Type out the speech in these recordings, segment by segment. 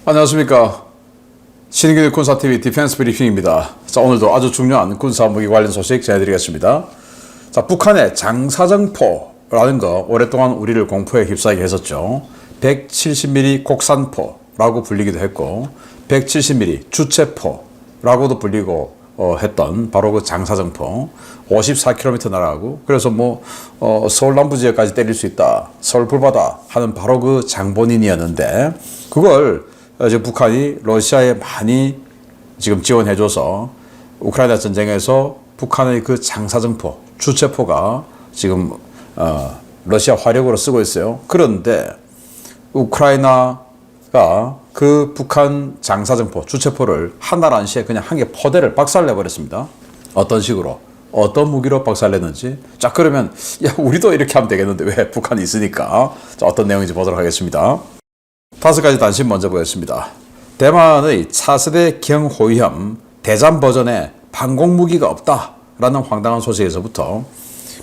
안녕하십니까. 신인균 군사TV 디펜스 브리핑입니다. 자, 오늘도 아주 중요한 군사무기 관련 소식 전해드리겠습니다. 자, 북한의 장사정포라는 거 오랫동안 우리를 공포에 휩싸이게 했었죠. 170mm 곡산포라고 불리기도 했고 170mm 주체포라고도 불리고 했던 바로 그 장사정포 54km 날아가고 그래서 서울 남부 지역까지 때릴 수 있다, 서울 불바다 하는 바로 그 장본인이었는데 그걸 이제 북한이 러시아에 많이 지금 지원해줘서 우크라이나 전쟁에서 북한의 그 장사정포, 주체포가 지금 러시아 화력으로 쓰고 있어요. 그런데 우크라이나가 그 북한 장사정포, 주체포를 한 달 안시에 그냥 한 개 포대를 박살내버렸습니다. 어떤 식으로? 어떤 무기로 박살냈는지. 자, 그러면 야, 우리도 이렇게 하면 되겠는데 왜 북한이 있으니까. 자, 어떤 내용인지 보도록 하겠습니다. 5가지 단신 먼저 보겠습니다. 대만의 차세대 경호위함 대잠 버전의 방공무기가 없다라는 황당한 소식에서부터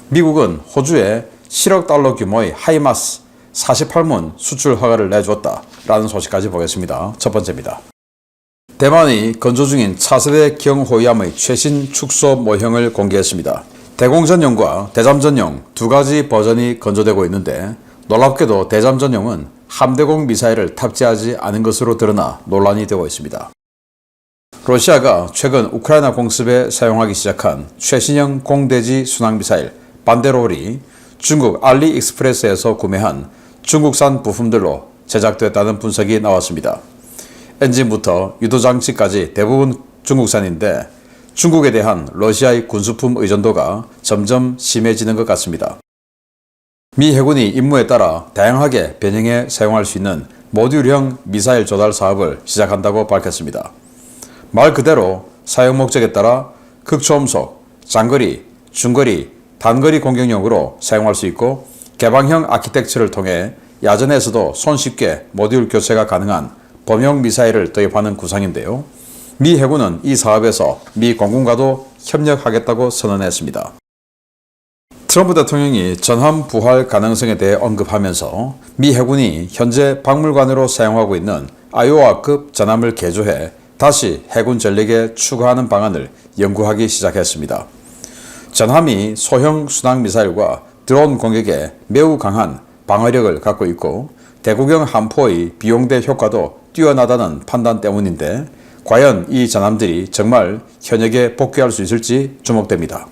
미국은 호주에 7억 달러 규모의 하이마스 48문 수출 허가를 내주었다라는 소식까지 보겠습니다. 첫 번째입니다. 대만이 건조 중인 차세대 경호위함의 최신 축소 모형을 공개했습니다. 대공 전용과 대잠 전용 두 가지 버전이 건조되고 있는데 놀랍게도 대잠 전용은 함대공 미사일을 탑재하지 않은 것으로 드러나 논란이 되고 있습니다. 러시아가 최근 우크라이나 공습에 사용하기 시작한 최신형 공대지 순항미사일 반데롤이 중국 알리익스프레스에서 구매한 중국산 부품들로 제작됐다는 분석이 나왔습니다. 엔진부터 유도장치까지 대부분 중국산인데 중국에 대한 러시아의 군수품 의존도가 점점 심해지는 것 같습니다. 미 해군이 임무에 따라 다양하게 변형해 사용할 수 있는 모듈형 미사일 조달 사업을 시작한다고 밝혔습니다. 말 그대로 사용 목적에 따라 극초음속, 장거리, 중거리, 단거리 공격용으로 사용할 수 있고 개방형 아키텍처를 통해 야전에서도 손쉽게 모듈 교체가 가능한 범용 미사일을 도입하는 구상인데요. 미 해군은 이 사업에서 미 공군과도 협력하겠다고 선언했습니다. 트럼프 대통령이 전함 부활 가능성에 대해 언급하면서 미 해군이 현재 박물관으로 사용하고 있는 아이오와급 전함을 개조해 다시 해군 전력에 추가하는 방안을 연구하기 시작했습니다. 전함이 소형 순항미사일과 드론 공격에 매우 강한 방어력을 갖고 있고 대구경 함포의 비용대 효과도 뛰어나다는 판단 때문인데 과연 이 전함들이 정말 현역에 복귀할 수 있을지 주목됩니다.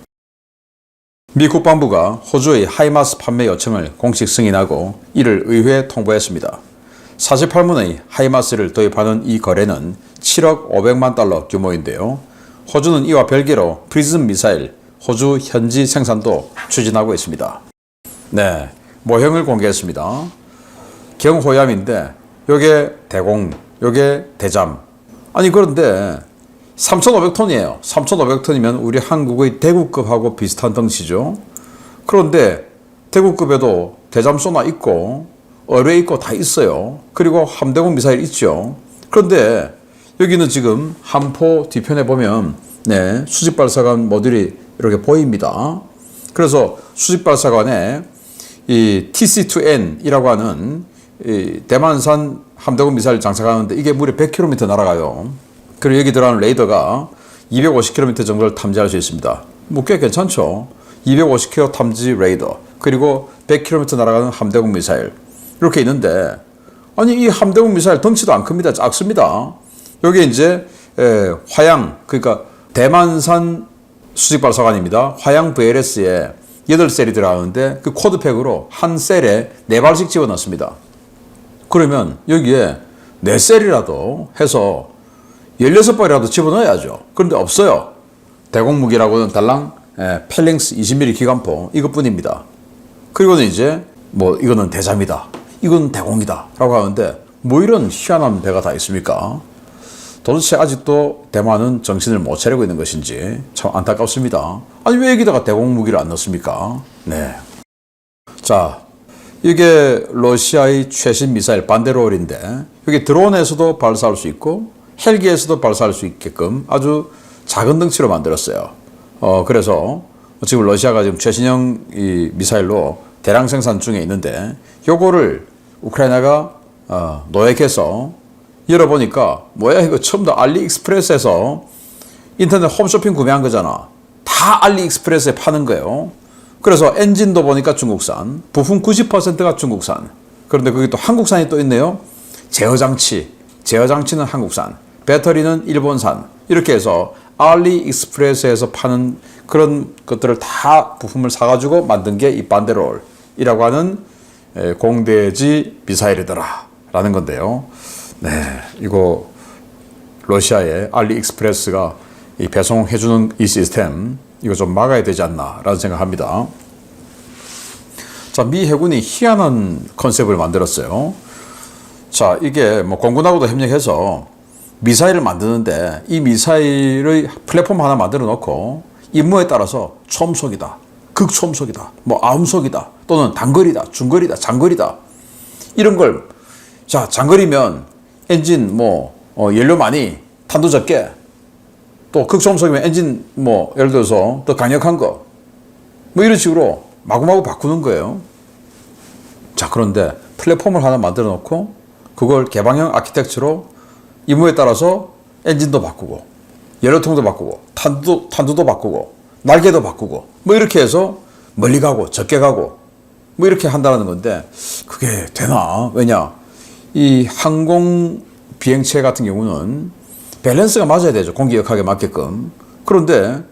미 국방부가 호주의 하이마스 판매 요청을 공식 승인하고 이를 의회에 통보했습니다. 48문의 하이마스를 도입하는 이 거래는 7억 500만 달러 규모인데요. 호주는 이와 별개로 프리즘 미사일 호주 현지 생산도 추진하고 있습니다. 네, 모형을 공개했습니다. 경호위함인데 요게 대공, 요게 대잠. 아니 그런데 3,500톤이에요. 3,500톤이면 우리 한국의 대구급하고 비슷한 덩치죠. 그런데 대구급에도 대잠 소나 있고 어뢰 있고 다 있어요. 그리고 함대공 미사일 있죠. 그런데 여기는 지금 함포 뒤편에 보면 수직발사관 모듈이 이렇게 보입니다. 그래서 수직발사관에 이 TC-2N이라고 하는 이 대만산 함대공 미사일 장착하는데 이게 무려 100km 날아가요. 그리고 여기 들어가는 레이더가 250km 정도를 탐지할 수 있습니다. 꽤 괜찮죠. 250km 탐지 레이더 그리고 100km 날아가는 함대공 미사일 이렇게 있는데 아니 이 함대공 미사일 덩치도 안 큽니다. 작습니다. 여기 이제 화양 그러니까 대만산 수직발사관입니다. 화양 VLS에 8셀이 들어가는데 그 코드팩으로 한 셀에 4발씩 집어넣습니다. 그러면 여기에 4셀이라도 해서 16발이라도 집어넣어야죠. 그런데 없어요. 대공무기라고는 달랑 펠링스 20mm 기관포 이것뿐입니다. 그리고는 이제 이거는 대잠이다. 이건 대공이다. 라고 하는데 이런 희한한 배가 다 있습니까? 도대체 아직도 대만은 정신을 못 차리고 있는 것인지 참 안타깝습니다. 아니 왜 여기다가 대공무기를 안 넣습니까? 네. 자, 이게 러시아의 최신 미사일 반데롤인데 여기 드론에서도 발사할 수 있고 헬기에서도 발사할 수 있게끔 아주 작은 덩치로 만들었어요. 그래서 지금 러시아가 지금 최신형 이 미사일로 대량 생산 중에 있는데 요거를 우크라이나가 노획해서 열어보니까 뭐야 이거 처음 다 알리익스프레스에서 인터넷 홈쇼핑 구매한 거잖아. 다 알리익스프레스에 파는 거예요. 그래서 엔진도 보니까 중국산, 부품 90%가 중국산. 그런데 거기 또 한국산이 또 있네요. 제어장치는 한국산, 배터리는 일본산. 이렇게 해서 알리익스프레스에서 파는 그런 것들을 다 부품을 사가지고 만든 게 이 반데롤이라고 하는 공대지 미사일이더라 라는 건데요. 네, 이거 러시아의 알리익스프레스가 이 배송해주는 이 시스템 이거 좀 막아야 되지 않나 라는 생각합니다. 자, 미 해군이 희한한 컨셉을 만들었어요. 자, 이게 뭐 공군하고도 협력해서 미사일을 만드는데 이 미사일의 플랫폼 하나 만들어 놓고 임무에 따라서 초음속이다, 극초음속이다, 뭐 아음속이다, 또는 단거리다, 중거리다, 장거리다 이런 걸, 자, 장거리면 엔진 뭐 연료 많이, 탄도 적게, 또 극초음속이면 엔진 뭐 예를 들어서 더 강력한 거, 뭐 이런 식으로 마구마구 바꾸는 거예요. 자, 그런데 플랫폼을 하나 만들어 놓고 그걸 개방형 아키텍처로 임무에 따라서 엔진도 바꾸고 연료통도 바꾸고 탄두도 바꾸고 날개도 바꾸고 뭐 이렇게 해서 멀리 가고 적게 가고 뭐 이렇게 한다는 건데 그게 되나? 왜냐? 이 항공 비행체 같은 경우는 밸런스가 맞아야 되죠. 공기역학에 맞게끔. 그런데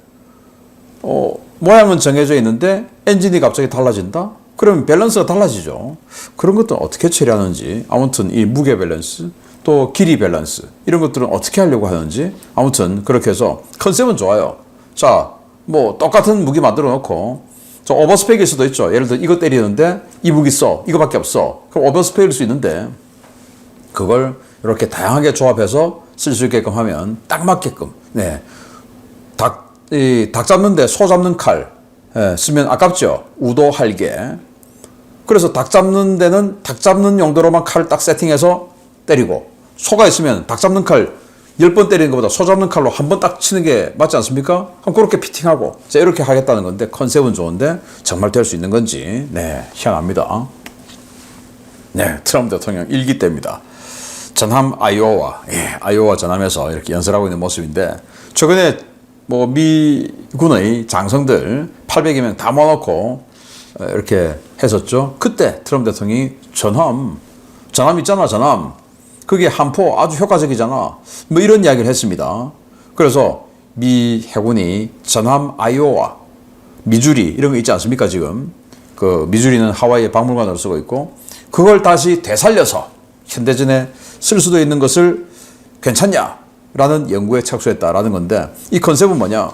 모양은 정해져 있는데 엔진이 갑자기 달라진다? 그러면 밸런스가 달라지죠. 그런 것도 어떻게 처리하는지, 아무튼 이 무게 밸런스, 또 길이 밸런스 이런 것들은 어떻게 하려고 하는지, 아무튼 그렇게 해서 컨셉은 좋아요. 자, 뭐 똑같은 무기 만들어 놓고 저 오버스펙일 수도 있죠. 예를 들어 이거 때리는데 이 무기 써, 이거밖에 없어. 그럼 오버스펙일 수 있는데 그걸 이렇게 다양하게 조합해서 쓸 수 있게끔 하면 딱 맞게끔. 네, 닭 잡는데 소 잡는 칼 쓰면 아깝죠. 우도 할개. 그래서 닭 잡는 데는 닭 잡는 용도로만 칼을 딱 세팅해서 때리고, 소가 있으면 닭 잡는 칼 10번 때리는 것보다 소 잡는 칼로 한 번 딱 치는 게 맞지 않습니까? 그럼 그렇게 피팅하고, 자, 이렇게 하겠다는 건데, 컨셉은 좋은데 정말 될 수 있는 건지, 네, 희한합니다. 네, 트럼프 대통령 일기 때입니다. 전함 아이오와, 아이오와 전함에서 이렇게 연설하고 있는 모습인데, 최근에 뭐 미군의 장성들 800여 명 다 모아놓고 이렇게 했었죠. 그때 트럼프 대통령이 전함 있잖아, 전함. 그게 함포 아주 효과적이잖아. 뭐 이런 이야기를 했습니다. 그래서 미 해군이 전함 아이오와, 미주리 이런 거 있지 않습니까? 지금 그 미주리는 하와이의 박물관으로 쓰고 있고, 그걸 다시 되살려서 현대전에 쓸 수도 있는 것을 괜찮냐? 라는 연구에 착수했다라는 건데, 이 컨셉은 뭐냐?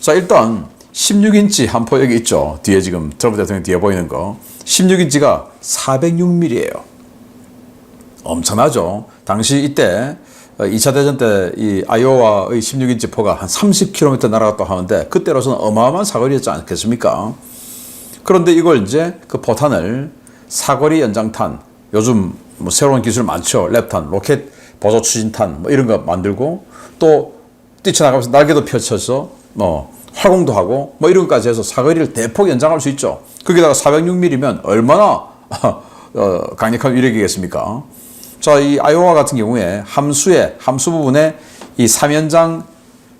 자, 일단 16인치 함포 여기 있죠. 뒤에 지금 트럼프 대통령 뒤에 보이는 거 16인치가 406mm예요. 엄청나죠. 당시 이때 2차 대전 때 이 아이오와의 16인치 포가 한 30km 날아갔다 하는데 그때로서는 어마어마한 사거리였지 않겠습니까? 그런데 이걸 이제 그 포탄을 사거리 연장탄, 요즘 뭐 새로운 기술 많죠. 랩탄, 로켓 보조 추진탄 뭐 이런 거 만들고, 또 뛰쳐나가면서 날개도 펼쳐서 활공도 하고 뭐 이런 것까지 해서 사거리를 대폭 연장할 수 있죠. 거기다가 406mm면 얼마나 강력한 위력이겠습니까? 자, 이 아이오와 같은 경우에 함수 부분에 이 3연장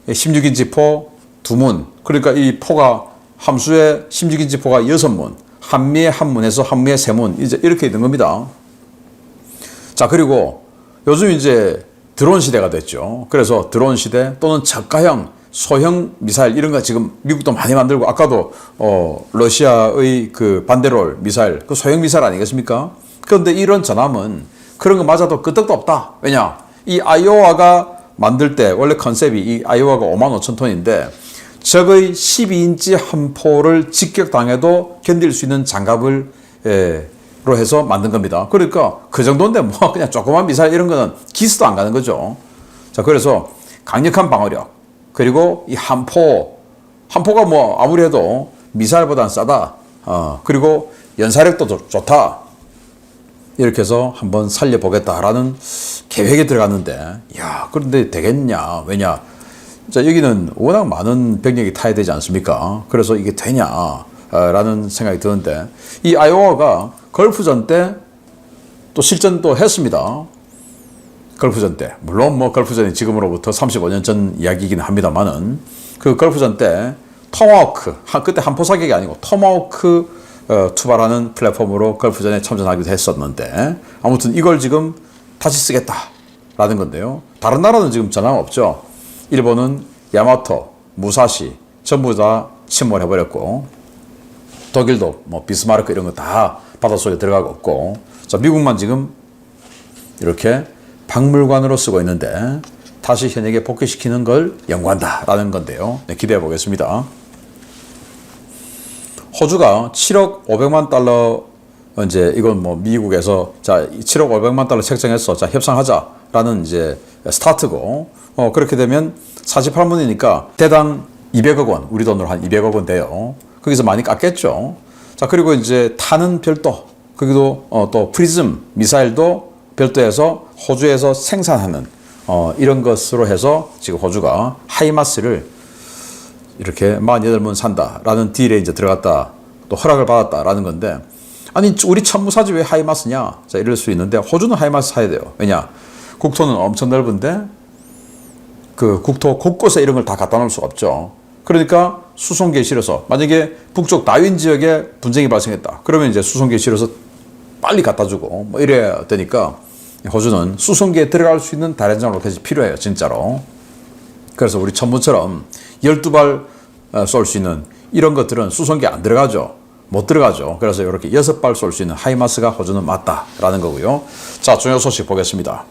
16인치 포 2문, 그러니까 이 포가 함수의 16인치 포가 6문, 한미에 한 문에서 한미에 3문, 이제 이렇게 된 겁니다. 자, 그리고 요즘 이제 드론 시대가 됐죠. 그래서 드론 시대 또는 저가형 소형 미사일 이런 거 지금 미국도 많이 만들고, 아까도 러시아의 그 반데롤 미사일, 그 소형 미사일 아니겠습니까? 그런데 이런 전함은 그런 거 맞아도 끄떡도 없다. 왜냐? 이 아이오와가 만들 때 원래 컨셉이 이 아이오와가 55,000톤인데 적의 12인치 함포를 직격당해도 견딜 수 있는 장갑을 로 해서 만든 겁니다. 그러니까 그 정도인데 뭐 그냥 조그만 미사일 이런 거는 기스도 안 가는 거죠. 자, 그래서 강력한 방어력, 그리고 이 함포가 뭐 아무리 해도 미사일보다는 싸다. 그리고 연사력도 좋다. 이렇게 해서 한번 살려보겠다라는 계획에 들어갔는데, 야, 그런데 되겠냐? 왜냐? 자, 여기는 워낙 많은 병력이 타야 되지 않습니까? 그래서 이게 되냐? 라는 생각이 드는데, 이 아이오와가 걸프전 때 또 실전도 했습니다. 걸프전 때, 물론 뭐 걸프전이 지금으로부터 35년 전 이야기이긴 합니다만은 그 걸프전 때 토마호크, 그때 한포 사격이 아니고 토마호크 투발하는 플랫폼으로 걸프전에 참전하기도 했었는데 아무튼 이걸 지금 다시 쓰겠다라는 건데요. 다른 나라는 지금 전함 없죠. 일본은 야마토, 무사시 전부 다 침몰해버렸고 독일도 뭐 비스마르크 이런 거 다 바닷속에 들어가고 없고 자 미국만 지금 이렇게 박물관으로 쓰고 있는데 다시 현역에 복귀시키는 걸 연구한다라는 건데요. 네, 기대해 보겠습니다. 호주가 7억 500만 달러 이제 이건 뭐 미국에서 자 7억 500만 달러 책정해서 자 협상하자라는 이제 스타트고 그렇게 되면 48문이니까 대당 200억 원 우리 돈으로 한 200억 원 돼요. 거기서 많이 깎겠죠. 자 그리고 이제 탄은 별도 거기도 또 프리즘 미사일도 별도에서 호주에서 생산하는 이런 것으로 해서 지금 호주가 하이마스를 이렇게 48문 산다라는 딜에 이제 들어갔다 또 허락을 받았다라는 건데 아니 우리 천무사지 왜 하이마스냐 자 이럴 수 있는데 호주는 하이마스 사야 돼요. 왜냐 국토는 엄청 넓은데 그 국토 곳곳에 이런 걸 다 갖다 놓을 수가 없죠. 그러니까 수송기에 실어서 만약에 북쪽 다윈 지역에 분쟁이 발생했다 그러면 이제 수송기에 실어서 빨리 갖다 주고 뭐 이래야 되니까 호주는 수송기에 들어갈 수 있는 다련장 로켓이 필요해요 진짜로. 그래서 우리 천무처럼 12발 쏠 수 있는 이런 것들은 수송기에 안 들어가죠. 못 들어가죠. 그래서 이렇게 6발 쏠 수 있는 하이마스가 호주는 맞다라는 거고요. 자, 중요 소식 보겠습니다.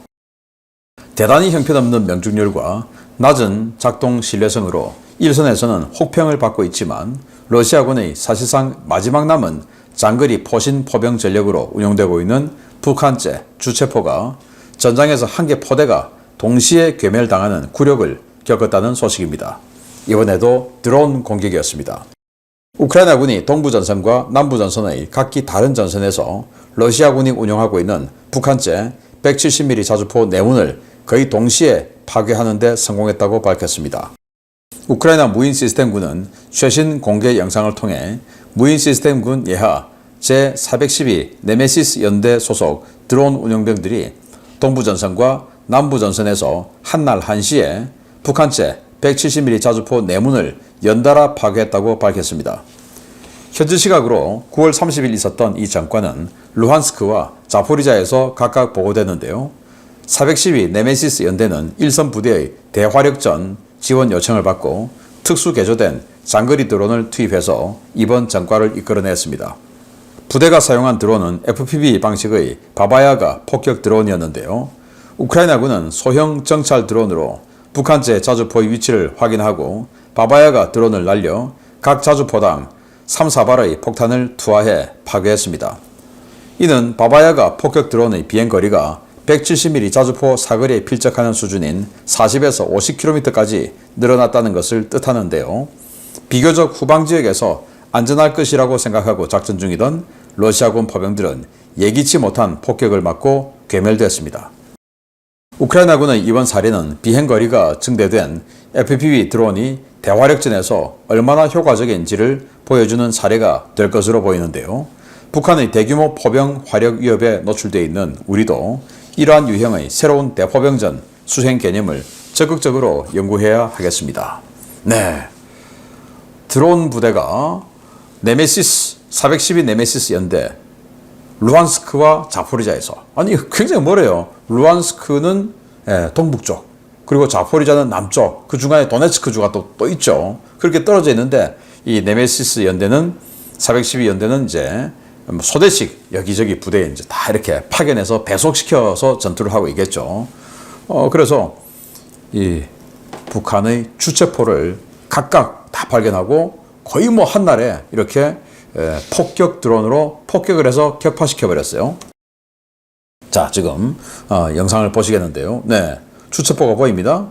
대단히 형편없는 명중률과 낮은 작동 신뢰성으로 일선에서는 혹평을 받고 있지만 러시아군의 사실상 마지막 남은 장거리 포신 포병 전력으로 운용되고 있는 북한제 주체포가 전장에서 한 개 포대가 동시에 괴멸당하는 굴욕을 겪었다는 소식입니다. 이번에도 드론 공격이었습니다. 우크라이나군이 동부전선과 남부전선의 각기 다른 전선에서 러시아군이 운용하고 있는 북한제 170mm 자주포 4문을 거의 동시에 파괴하는 데 성공했다고 밝혔습니다. 우크라이나 무인시스템군은 최신 공개 영상을 통해 무인시스템군 예하 제412 네메시스 연대 소속 드론 운용병들이 동부전선과 남부전선에서 한날 1시에 북한제 170mm 자주포 4문을 연달아 파괴했다고 밝혔습니다. 현지 시각으로 9월 30일 있었던 이 전과는 루한스크와 자포리자에서 각각 보고됐는데요. 412 네메시스 연대는 일선 부대의 대화력전 지원 요청을 받고 특수 개조된 장거리 드론을 투입해서 이번 전과를 이끌어냈습니다. 부대가 사용한 드론은 FPV 방식의 바바야가 폭격 드론이었는데요. 우크라이나군은 소형 정찰 드론으로 북한제 자주포의 위치를 확인하고 바바야가 드론을 날려 각 자주포당 3, 4발의 폭탄을 투하해 파괴했습니다. 이는 바바야가 폭격 드론의 비행거리가 170mm 자주포 사거리에 필적하는 수준인 40에서 50km까지 늘어났다는 것을 뜻하는데요. 비교적 후방지역에서 안전할 것이라고 생각하고 작전 중이던 러시아군 포병들은 예기치 못한 폭격을 맞고 괴멸됐습니다. 우크라이나군의 이번 사례는 비행거리가 증대된 FPV 드론이 대화력전에서 얼마나 효과적인지를 보여주는 사례가 될 것으로 보이는데요. 북한의 대규모 포병 화력 위협에 노출되어 있는 우리도 이러한 유형의 새로운 대포병전 수행 개념을 적극적으로 연구해야 하겠습니다. 네, 드론 부대가 네메시스 412 네메시스 연대 루한스크와 자포리자에서 아니 굉장히 멀어요. 루한스크는 동북쪽 그리고 자포리자는 남쪽 그 중간에 도네츠크주가 또 있죠. 그렇게 떨어져 있는데 이 네메시스 연대는 412 연대는 이제 소대식 여기저기 부대에 이제 다 이렇게 파견해서 배속시켜서 전투를 하고 있겠죠. 그래서 이 북한의 주체포를 각각 다 발견하고 거의 뭐 한날에 이렇게 폭격 드론으로 폭격을 해서 격파시켜 버렸어요. 자, 지금 영상을 보시겠는데요. 네, 주체포가 보입니다.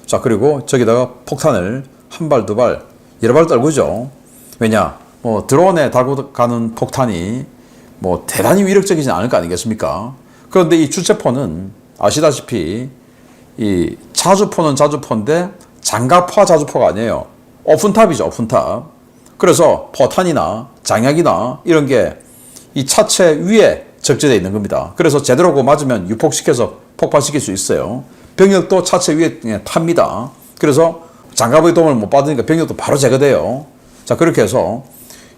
자, 그리고 저기다가 폭탄을 한 발, 두 발, 여러 발 떨구죠. 왜냐, 뭐 드론에 달고 가는 폭탄이 뭐 대단히 위력적이지 않을 거 아니겠습니까? 그런데 이 주체포는 아시다시피 이 자주포는 자주포인데 장갑화 자주포가 아니에요. 오픈탑이죠, 오픈탑. 그래서 포탄이나 장약이나 이런 게 이 차체 위에 적재되어 있는 겁니다. 그래서 제대로 맞으면 유폭시켜서 폭발시킬 수 있어요. 병력도 차체 위에 그냥 탑니다. 그래서 장갑의 도움을 못 받으니까 병력도 바로 제거돼요. 자, 그렇게 해서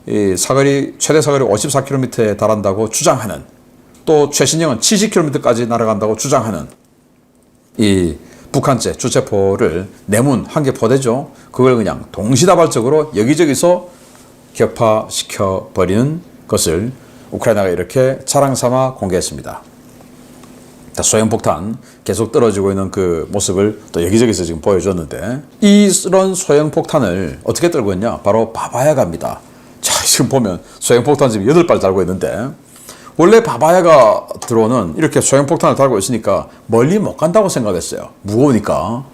이 사거리, 최대 사거리 54km에 달한다고 주장하는, 또 최신형은 70km까지 날아간다고 주장하는 이 북한제 주체포를 내문 한 개 포대죠. 그걸 그냥 동시다발적으로 여기저기서 격파시켜 버리는 것을 우크라이나가 이렇게 자랑 삼아 공개했습니다. 소형폭탄 계속 떨어지고 있는 그 모습을 또 여기저기서 지금 보여줬는데, 이런 소형폭탄을 어떻게 떨고 있냐? 바로 바바야가입니다. 자, 지금 보면 소형폭탄 지금 8발 달고 있는데, 원래 바바야가 드론은 이렇게 소형폭탄을 달고 있으니까 멀리 못 간다고 생각했어요. 무거우니까.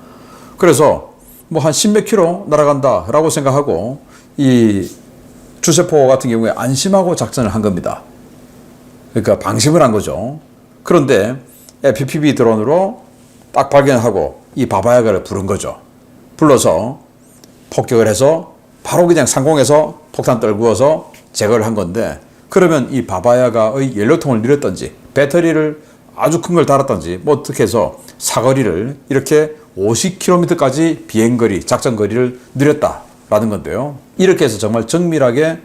그래서 뭐 한 10몇 킬로 날아간다 라고 생각하고 이 주세포 같은 경우에 안심하고 작전을 한 겁니다. 그러니까 방심을 한 거죠. 그런데 FPV 드론으로 딱 발견하고 이 바바야가를 부른 거죠. 불러서 폭격을 해서 바로 그냥 상공에서 폭탄 떨구어서 제거를 한 건데, 그러면 이 바바야가의 연료통을 늘렸던지 배터리를 아주 큰 걸 달았던지 뭐 어떻게 해서 사거리를 이렇게 50km까지 비행거리, 작전거리를 늘렸다라는 건데요. 이렇게 해서 정말 정밀하게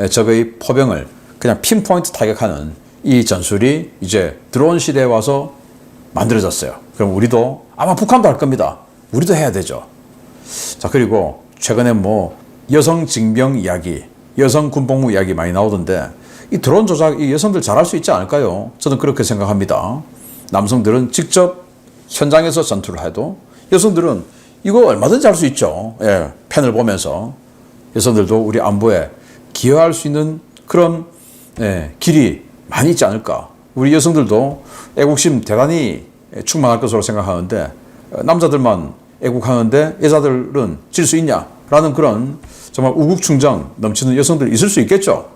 적의 포병을 그냥 핀포인트 타격하는 이 전술이 이제 드론 시대에 와서 만들어졌어요. 그럼 우리도, 아마 북한도 할 겁니다. 우리도 해야 되죠. 자, 그리고 최근에 뭐 여성 징병 이야기, 여성 군복무 이야기 많이 나오던데, 이 드론 조작, 이 여성들 잘할 수 있지 않을까요? 저는 그렇게 생각합니다. 남성들은 직접 현장에서 전투를 해도 여성들은 이거 얼마든지 할 수 있죠. 예, 펜을 보면서. 여성들도 우리 안보에 기여할 수 있는 그런 길이 많이 있지 않을까. 우리 여성들도 애국심 대단히 충만할 것으로 생각하는데, 남자들만 애국하는데 여자들은 질 수 있냐라는 그런 정말 우국충정 넘치는 여성들이 있을 수 있겠죠.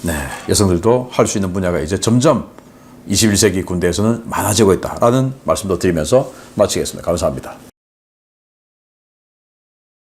네, 여성들도 할 수 있는 분야가 이제 점점 21세기 군대에서는 많아지고 있다라는 말씀도 드리면서 마치겠습니다. 감사합니다.